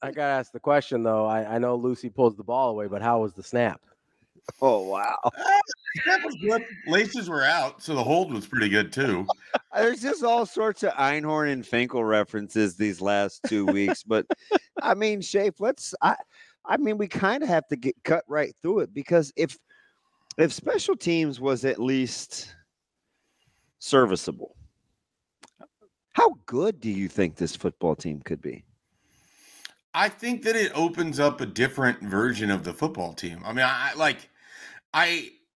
I got to ask the question, though. I know Lucy pulls the ball away, but how was the snap? Oh, wow. That was good. Laces were out, so the hold was pretty good, too. There's just all sorts of Einhorn and Finkel references these last 2 weeks. But, I mean, Schaefer, I mean, we kind of have to get cut right through it, because if special teams was at least serviceable, how good do you think this football team could be? I think that it opens up a different version of the football team. I mean,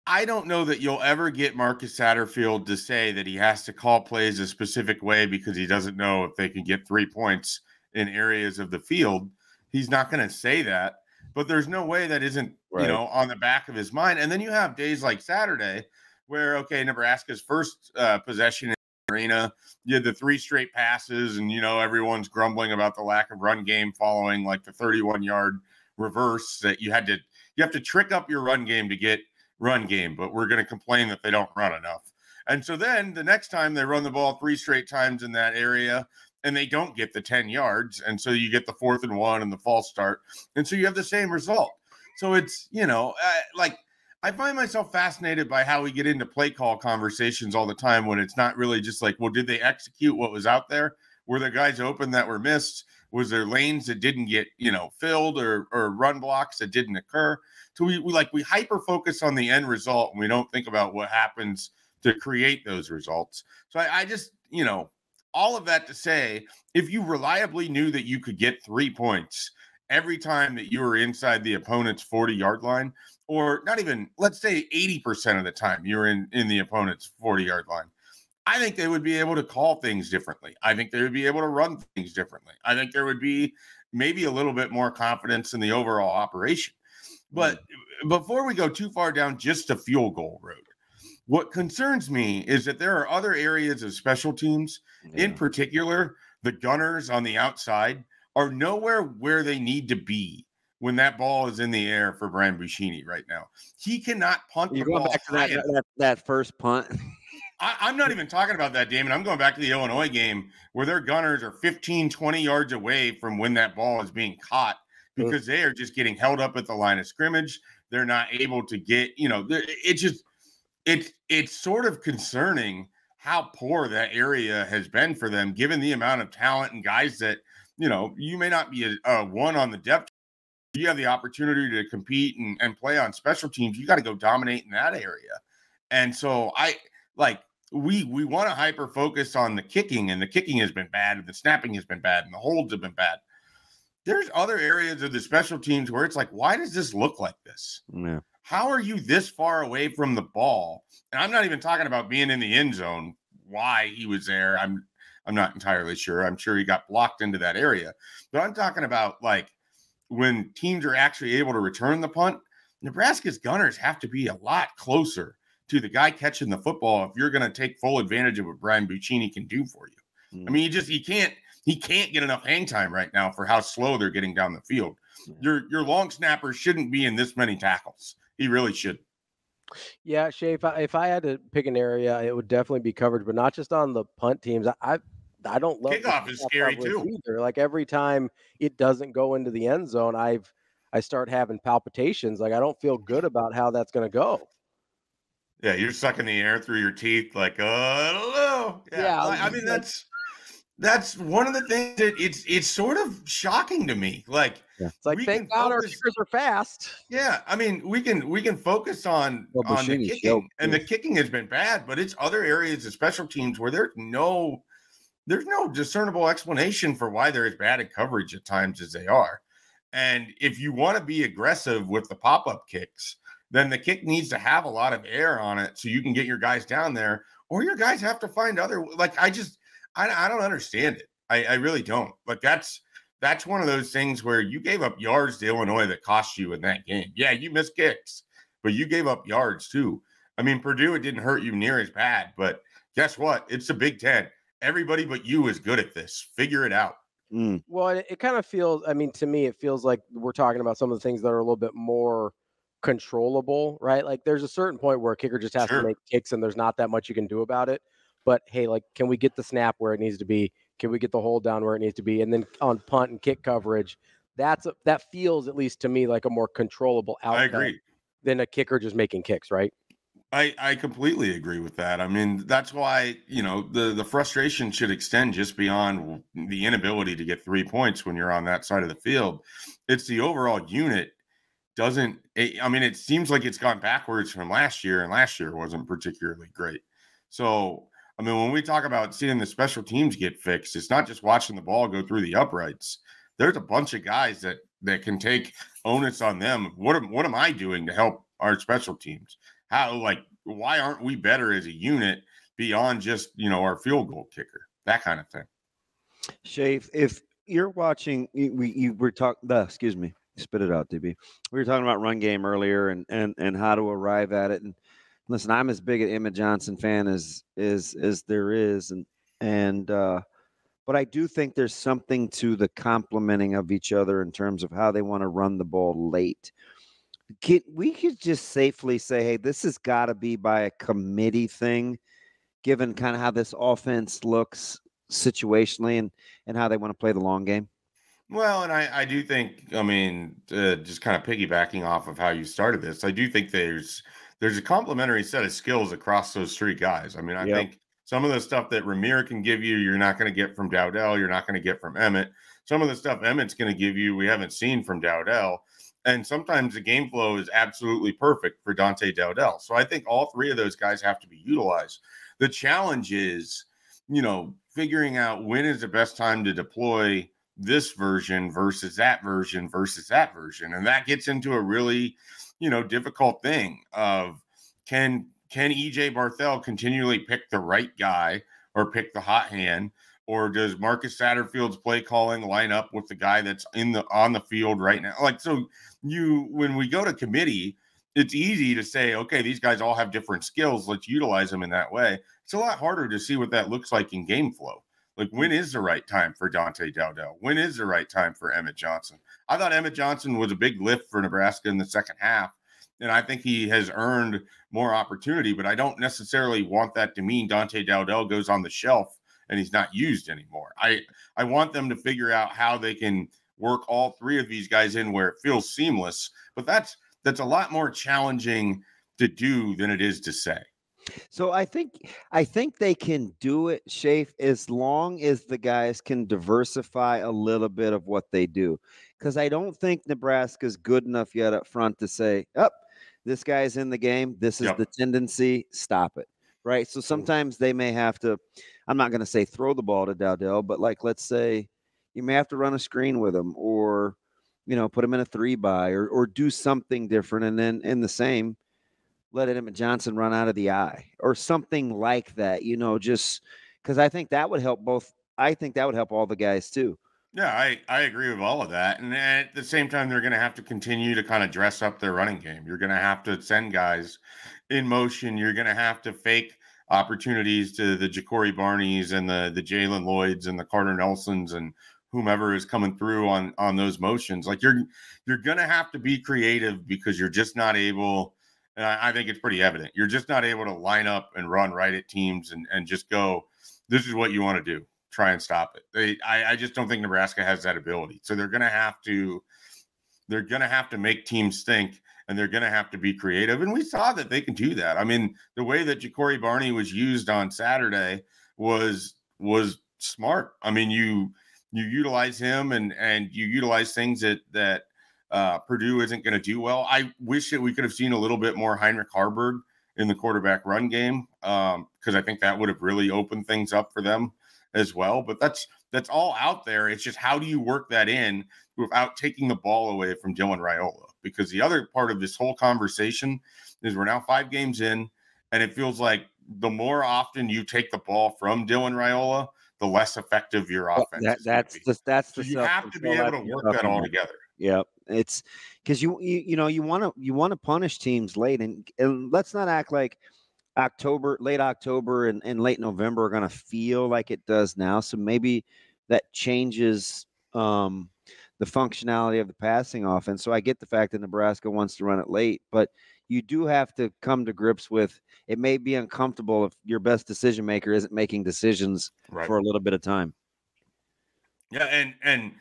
I don't know that you'll ever get Marcus Satterfield to say that he has to call plays a specific way because he doesn't know if they can get 3 points in areas of the field. He's not going to say that, but there's no way that isn't, Right. on the back of his mind. And then you have days like Saturday where, okay, Nebraska's first possession in the arena, you had the 3 straight passes, and, everyone's grumbling about the lack of run game following like the 31-yard reverse that you have to trick up your run game to get run game, but we're going to complain that they don't run enough. And so then the next time they run the ball 3 straight times in that area and they don't get the 10 yards. And so you get the 4th and 1 and the false start. And so you have the same result. So it's, I find myself fascinated by how we get into play call conversations all the time when it's not really just like, well, did they execute what was out there? Were there guys open that were missed? Was there lanes that didn't get, filled or run blocks that didn't occur? So we hyper focus on the end result, and we don't think about what happens to create those results. So I just, all of that to say, if you reliably knew that you could get 3 points every time that you were inside the opponent's 40-yard line, or not even, let's say 80% of the time you were in the opponent's 40-yard line, I think they would be able to call things differently. I think they would be able to run things differently. I think there would be maybe a little bit more confidence in the overall operation. But before we go too far down just a field goal road, what concerns me is that there are other areas of special teams, in particular, the gunners on the outside are nowhere where they need to be when that ball is in the air for Brian Buschini right now. He cannot punt the ball. Back to that first punt. I'm not even talking about that, Damon. I'm going back to the Illinois game where their gunners are 15, 20 yards away from when that ball is being caught because they are just getting held up at the line of scrimmage. They're not able to get, it's sort of concerning how poor that area has been for them, given the amount of talent and guys that, you may not be a one on the depth. You have the opportunity to compete and play on special teams. You got to go dominate in that area. And so we want to hyper focus on the kicking, and the kicking has been bad, and the snapping has been bad, and the holds have been bad. There's other areas of the special teams where it's like, why does this look like this? Yeah. How are you this far away from the ball? And I'm not even talking about being in the end zone, why he was there. I'm not entirely sure. I'm sure he got blocked into that area. But I'm talking about like when teams are actually able to return the punt, Nebraska's gunners have to be a lot closer to the guy catching the football if you're going to take full advantage of what Brian Buschini can do for you. I mean, he can't get enough hang time right now for how slow they're getting down the field. Your long snapper shouldn't be in this many tackles. He really should. Yeah, Shay, if I had to pick an area, it would definitely be coverage, but not just on the punt teams. I don't love kickoff is scary too. Either. Like every time it doesn't go into the end zone, I start having palpitations. Like I don't feel good about how that's going to go. Yeah, you're sucking the air through your teeth like, I don't know. Yeah. I mean, that's one of the things that it's sort of shocking to me. Like, it's like, thank God our kickers are fast. Yeah, I mean, we can focus on the kicking, and the kicking has been bad, but it's other areas of special teams where there's no discernible explanation for why they're as bad at coverage at times as they are. And if you want to be aggressive with the pop-up kicks, then the kick needs to have a lot of air on it so you can get your guys down there, or your guys have to find other, like, I don't understand it. I really don't. Like that's one of those things where you gave up yards to Illinois that cost you in that game. Yeah, you missed kicks, but you gave up yards too. I mean, Purdue, it didn't hurt you near as bad, but guess what? It's the Big Ten. Everybody but you is good at this. Figure it out. Well, it kind of feels, I mean, to me, it feels like we're talking about some of the things that are a little bit more controllable, right? Like there's a certain point where a kicker just has to make kicks and there's not that much you can do about it. But hey, like, can we get the snap where it needs to be? Can we get the hold down where it needs to be? And then on punt and kick coverage, that feels, at least to me, like a more controllable outcome I agree. than a kicker just making kicks, right? I completely agree with that. I mean, that's why, the frustration should extend just beyond the inability to get 3 points when you're on that side of the field. It's the overall unit it seems like it's gone backwards from last year, and last year wasn't particularly great. So, when we talk about seeing the special teams get fixed, it's not just watching the ball go through the uprights. There's a bunch of guys that can take onus on them. What am I doing to help our special teams? Why aren't we better as a unit beyond just, our field goal kicker, that kind of thing? Schaefer, if you're watching, you were talking, excuse me, spit it out, DB. We were talking about run game earlier and how to arrive at it. And listen, I'm as big an Emmett Johnson fan as there is. But I do think there's something to the complementing of each other in terms of how they want to run the ball late. We could just safely say, hey, this has got to be by a committee thing, given kind of how this offense looks situationally and how they want to play the long game. Well, and I do think, just kind of piggybacking off of how you started this, I do think there's a complementary set of skills across those three guys. I think some of the stuff that Ramir can give you, you're not going to get from Dowdell. You're not going to get from Emmett. Some of the stuff Emmett's going to give you, we haven't seen from Dowdell. And sometimes the game flow is absolutely perfect for Dante Dowdell. So I think all three of those guys have to be utilized. The challenge is, figuring out when is the best time to deploy this version versus that version versus that version. And that gets into a really, difficult thing of can EJ Barthel continually pick the right guy or pick the hot hand? Or does Marcus Satterfield's play calling line up with the guy that's on the field right now? When we go to committee, it's easy to say, okay, these guys all have different skills. Let's utilize them in that way. It's a lot harder to see what that looks like in game flow. Like, when is the right time for Dante Dowdell? When is the right time for Emmett Johnson? I thought Emmett Johnson was a big lift for Nebraska in the second half, and I think he has earned more opportunity, but I don't necessarily want that to mean Dante Dowdell goes on the shelf and he's not used anymore. I want them to figure out how they can work all three of these guys in where it feels seamless, but that's a lot more challenging to do than it is to say. So I think they can do it, Schaefer, as long as the guys can diversify a little bit of what they do. Because I don't think Nebraska's good enough yet up front to say, this guy's in the game. This is the tendency. Stop it. Right. So sometimes they may have to, I'm not going to say throw the ball to Dowdell, but let's say you may have to run a screen with him or, put him in a 3-by or do something different. And then in the same, let Emmett Johnson run out of the eye or something like that, just because I think that would help both. I think that would help all the guys too. Yeah, I agree with all of that. And at the same time, they're going to have to continue to kind of dress up their running game. You're going to have to send guys in motion. You're going to have to fake opportunities to the Ja'Cory Barneys and the Jalen Lloyds and the Carter Nelsons and whomever is coming through on those motions. Like, you're going to have to be creative because you're just not able. And I think it's pretty evident. You're just not able to line up and run right at teams and just go, this is what you want to do. Try and stop it. I just don't think Nebraska has that ability. So they're going to have to make teams think, and they're going to have to be creative. And we saw that they can do that. The way that Ja'Cory Barney was used on Saturday was smart. You utilize him and you utilize things that Purdue isn't going to do well. I wish that we could have seen a little bit more Heinrich Harburg in the quarterback run game because I think that would have really opened things up for them as well. But that's all out there. It's just, how do you work that in without taking the ball away from Dylan Raiola? Because the other part of this whole conversation is we're now 5 games in, and it feels like the more often you take the ball from Dylan Raiola, the less effective your offense is. That's so you have to be able to work that all together. Yeah, it's because you want to punish teams late, and let's not act like late October and late November are going to feel like it does now. So maybe that changes the functionality of the passing offense. So I get the fact that Nebraska wants to run it late, but you do have to come to grips with it. May be uncomfortable if your best decision maker isn't making decisions for a little bit of time. Yeah, and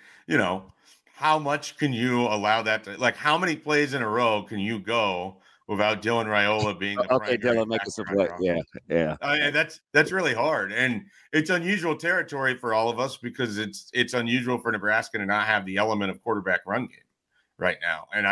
how much can you allow that to, like, how many plays in a row can you go without Dylan Raiola being the Okay, primary Dylan, make us a factor on play. your offense? Yeah. And that's really hard, and it's unusual territory for all of us because it's unusual for Nebraska to not have the element of quarterback run game right now, and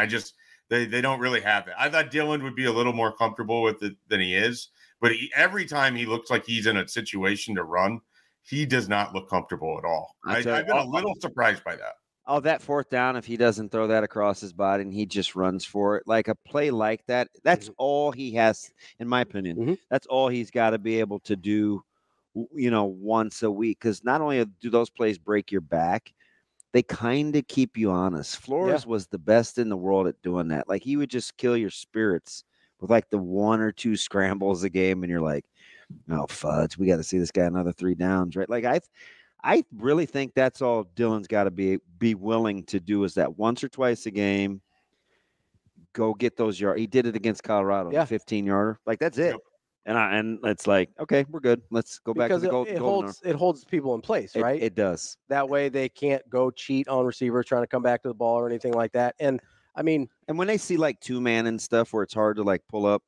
they don't really have that. I thought Dylan would be a little more comfortable with it than he is, but every time he looks like he's in a situation to run, he does not look comfortable at all. I've been a little surprised by that. Oh, that fourth down, if he doesn't throw that across his body and he just runs for it, like a play like that, that's all he has, in my opinion. That's all he's got to be able to do, once a week. Because not only do those plays break your back, they kind of keep you honest. Flores was the best in the world at doing that. Like, he would just kill your spirits with like the 1 or 2 scrambles a game, and you're like, oh, fudge, we got to see this guy another 3 downs, right? Like, I really think that's all Dylan's got to be willing to do, is that once or twice a game, go get those yards. He did it against Colorado, the 15-yarder. Like, that's it. Yep. And it's like, okay, we're good. Let's go back to the goal. It holds people in place, right? It does. That way they can't go cheat on receivers trying to come back to the ball or anything like that. And I mean, and when they see like 2-man and stuff where it's hard to like pull up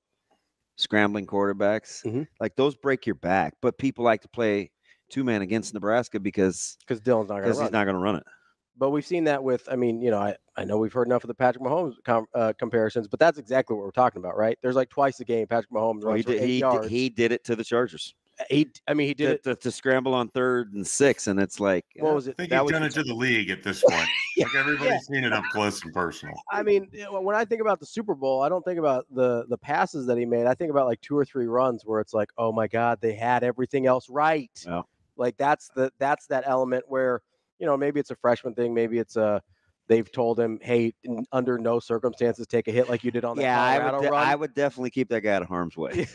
scrambling quarterbacks, like those break your back. But people like to play 2-man against Nebraska because Dylan's not he's not going to run it. But we've seen that with, I mean, I know we've heard enough of the Patrick Mahomes comparisons, but that's exactly what we're talking about, right? There's like twice a game Patrick Mahomes runs for 8 yards. He did it to the Chargers. He did it to scramble on 3rd and 6, and it's like, what was it? I think he's done it to the league at this point. Like, everybody's seen it up close and personal. I mean, when I think about the Super Bowl, I don't think about the passes that he made. I think about like 2 or 3 runs where it's like, oh my God, they had everything else right. Yeah. Like that's that element where, maybe it's a freshman thing, maybe it's they've told him, hey, under no circumstances take a hit like you did on the Colorado run. I would definitely keep that guy out of harm's way.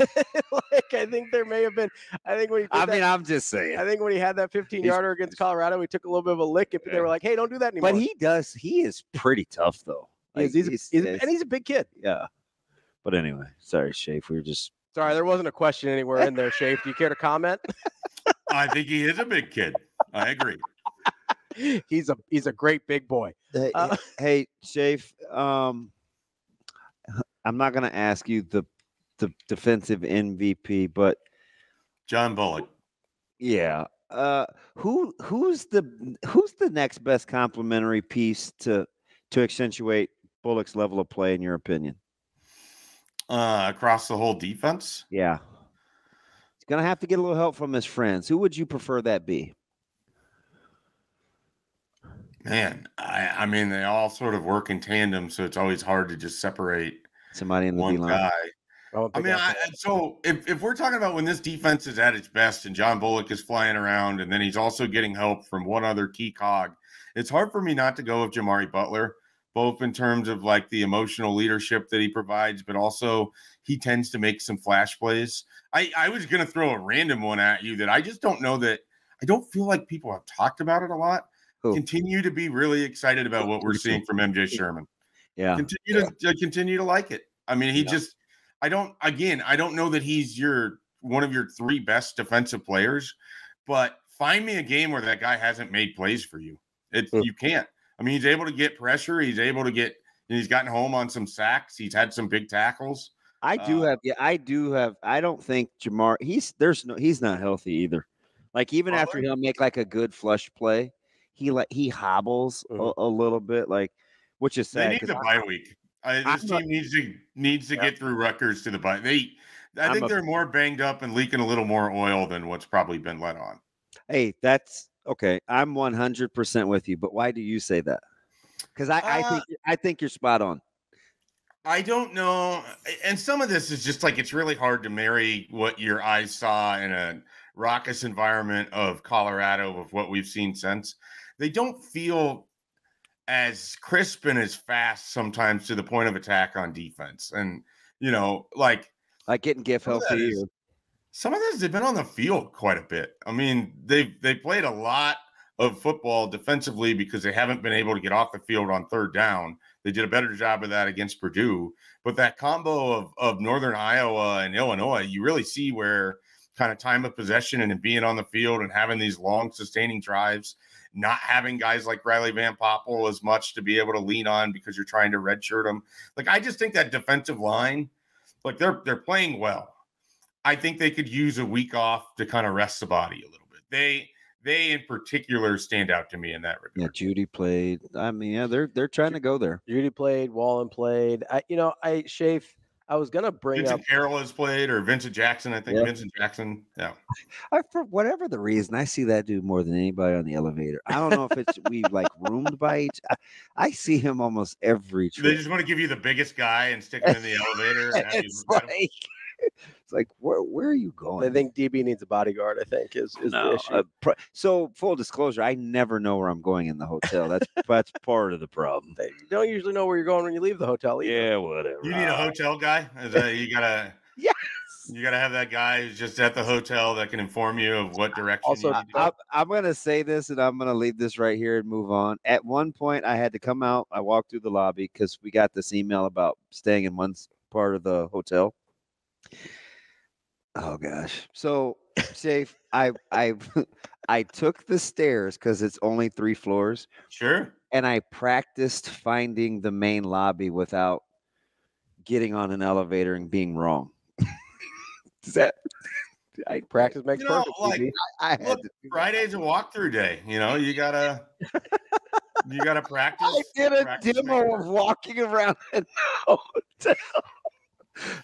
Like, I think there may have been. I think when I'm just saying. I think when he had that 15-yarder against Colorado, he took a little bit of a lick. And they were like, hey, don't do that anymore. But he does. He is pretty tough though. Like, he's a big kid. Yeah. But anyway, sorry, Schaefer. We were just. Sorry, there wasn't a question anywhere in there, Schaefer. Do you care to comment? I think he is a big kid. I agree. He's a great big boy. Hey, Schaefer, I'm not going to ask you the defensive MVP, but John Bullock. Yeah. Who's the next best complementary piece to accentuate Bullock's level of play, in your opinion? Across the whole defense? Yeah. He's going to have to get a little help from his friends. Who would you prefer that be? Man, I mean, they all sort of work in tandem, so it's always hard to just separate somebody in the one D-line. guy. I mean, so if we're talking about when this defense is at its best and John Bullock is flying around and then he's also getting help from one other key cog, it's hard for me not to go with Jamari Butler, both in terms of like the emotional leadership that he provides, but also he tends to make some flash plays. I was going to throw a random one at you that I just don't know that I don't feel like people have talked about it a lot. Continue to be really excited about what we're seeing from MJ Sherman. Yeah. Continue to like it. I mean, I don't know that he's one of your 3 best defensive players, but find me a game where that guy hasn't made plays for you. You can't. I mean, he's able to get pressure. He's gotten home on some sacks. He's had some big tackles. I don't think Jamar, he's not healthy either. Like, even after he'll make like a good flush play, he hobbles a little bit, like, which is sad. They need the bye week. This team needs to get through Rutgers to the bye. I think they're more banged up and leaking a little more oil than what's probably been let on. Hey, that's okay. I'm 100% with you, but why do you say that? Because I think you're spot on. I don't know, and some of this is just like it's really hard to marry what your eyes saw in a raucous environment of Colorado with what we've seen since. They don't feel as crisp and as fast sometimes to the point of attack on defense. And, like getting GIF healthy. Some of this, they've been on the field quite a bit. I mean, they played a lot of football defensively because they haven't been able to get off the field on 3rd down. They did a better job of that against Purdue. But that combo of Northern Iowa and Illinois, you really see where kind of time of possession and being on the field and having these long sustaining drives, not having guys like Riley Van Poppel as much to be able to lean on because you're trying to redshirt them. Like, I just think that defensive line, like they're playing well. I think they could use a week off to kind of rest the body a little bit. They in particular stand out to me in that regard. Yeah, Judy played. I mean, yeah, they're trying to go there. Judy played, Wallen played. Schaefer, I was gonna bring Vincent up Carroll has played, or Vincent Jackson. I think Yeah. Vincent Jackson. Yeah. For whatever the reason, I see that dude more than anybody on the elevator. I don't know if it's we like roomed by each. I see him almost every trip. They just want to give you the biggest guy and stick him in the elevator. And have you look at him. It's like where are you going? I think DB needs a bodyguard. I think is the issue. So full disclosure, I never know where I'm going in the hotel. That's part of the problem. You don't usually know where you're going when you leave the hotel either. Yeah, whatever. You need a hotel guy. You gotta. Yes. You gotta have that guy who's just at the hotel that can inform you of what direction. Also, you need to go. I'm gonna say this, and I'm gonna leave this right here and move on. At one point, I had to come out. I walked through the lobby because we got this email about staying in one part of the hotel. Oh gosh. So, Schaefer, I took the stairs because it's only 3 floors. Sure. And I practiced finding the main lobby without getting on an elevator and being wrong. Does that? Practice makes perfect. Like, I had look, Friday's a walkthrough day. You gotta practice. I did a demo of walking around an hotel.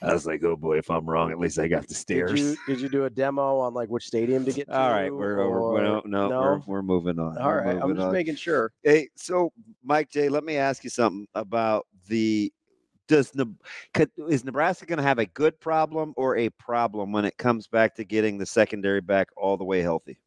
I was like, oh boy, if I'm wrong, at least I got the stairs. Did you do a demo on like which stadium to get to? All right, we're over. No, we're moving on. All right, I'm just making sure. Hey, so Mike J, let me ask you something about is Nebraska going to have a good problem or a problem when it comes back to getting the secondary back all the way healthy?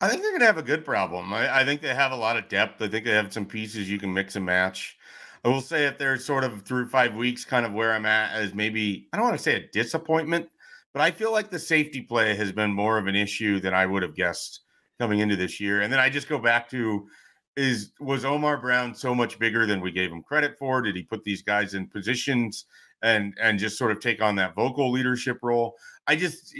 I think they're going to have a good problem. I think they have a lot of depth. I think they have some pieces you can mix and match. I will say if they're sort of through 5 weeks, kind of where I'm at as maybe, I don't want to say a disappointment, but I feel like the safety play has been more of an issue than I would have guessed coming into this year. And then I just go back to, was Omar Brown so much bigger than we gave him credit for? Did he put these guys in positions and just sort of take on that vocal leadership role? I just,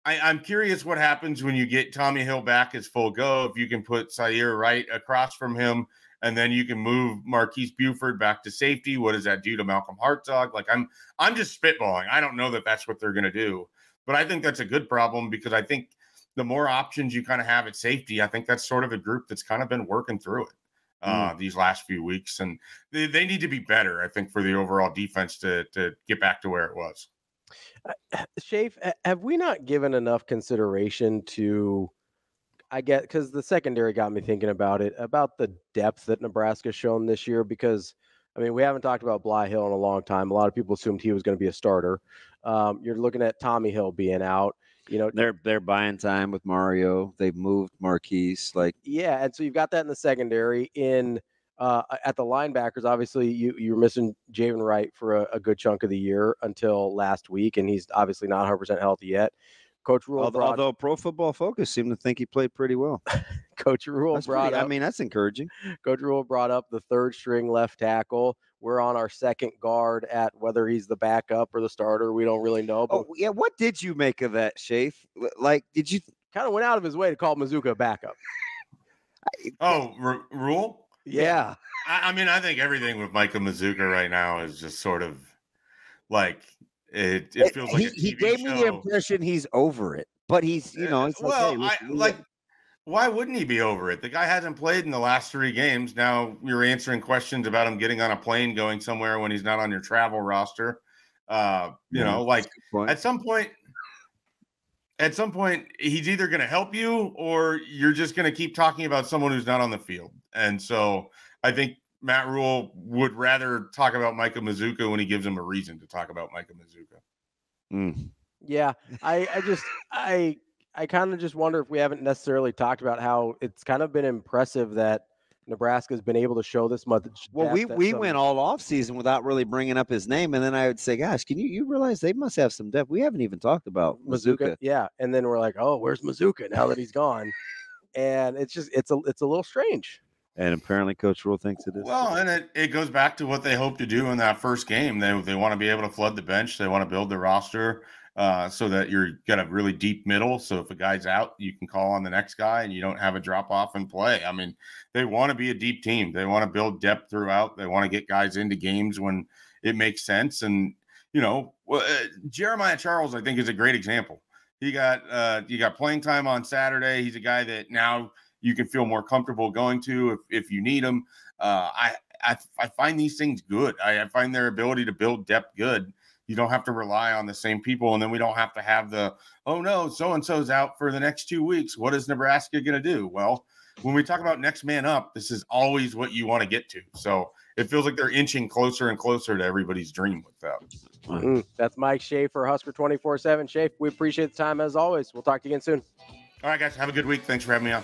I'm curious what happens when you get Tommy Hill back as full go. If you can put Sayer right across from him, and then you can move Marquise Buford back to safety. What does that do to Malcolm Hartzog? Like I'm just spitballing. I don't know that that's what they're going to do, but I think that's a good problem because I think the more options you kind of have at safety, I think that's sort of a group that's kind of been working through it these last few weeks, and they need to be better. I think for the overall defense to get back to where it was. Schaefer, have we not given enough consideration to? I get, because the secondary got me thinking about the depth that Nebraska's shown this year, because, I mean, we haven't talked about Bly Hill in a long time. A lot of people assumed he was going to be a starter. You're looking at Tommy Hill being out. They're buying time with Mario. They've moved Marquise. Yeah, and so you've got that in the secondary. At the linebackers, obviously, you're missing Javen Wright for a good chunk of the year until last week, and he's obviously not 100% healthy yet. Coach Rule, although Pro Football Focus seemed to think he played pretty well. Coach Rule that's encouraging. Coach Rule brought up the third string left tackle. We're on our second guard at whether he's the backup or the starter. We don't really know. But yeah. What did you make of that, Schaefer? Did you kind of went out of his way to call Mazuka a backup? Rule? Yeah. I mean, I think everything with Micah Mazuka right now is just sort of like it feels like he gave me the impression he's over it, but he's why wouldn't he be over it? The guy hasn't played in the last 3 games. Now you're answering questions about him getting on a plane going somewhere when he's not on your travel roster. At some point he's either going to help you or you're just going to keep talking about someone who's not on the field. And so I think Matt Rule would rather talk about Micah Mazuka when he gives him a reason to talk about Micah Mazuka. Yeah, I kind of just wonder if we haven't necessarily talked about how it's kind of been impressive that Nebraska's been able to show this much. Well, we went all off season without really bringing up his name, and then I would say, "Gosh, can you realize they must have some depth? We haven't even talked about Mazuka." Yeah, and then we're like, "Oh, where's Mazuka now that he's gone?" And it's a little strange. And apparently Coach Rule thinks it is. Well, and it goes back to what they hope to do in that first game. They want to be able to flood the bench. They want to build the roster. so that you're got a really deep middle. So if a guy's out, you can call on the next guy and you don't have a drop off in play. I mean, they want to be a deep team. They want to build depth throughout. They want to get guys into games when it makes sense. And, Jeremiah Charles, I think, is a great example. You got playing time on Saturday. He's a guy that now you can feel more comfortable going to if you need him. I find these things good. I find their ability to build depth good. You don't have to rely on the same people, and then we don't have to have the, oh no, so-and-so's out for the next 2 weeks. What is Nebraska going to do? Well, when we talk about next man up, this is always what you want to get to. So it feels like they're inching closer and closer to everybody's dream with that. That's Mike Schaefer, Husker 24/7. Schaefer, we appreciate the time as always. We'll talk to you again soon. All right, guys, have a good week. Thanks for having me on.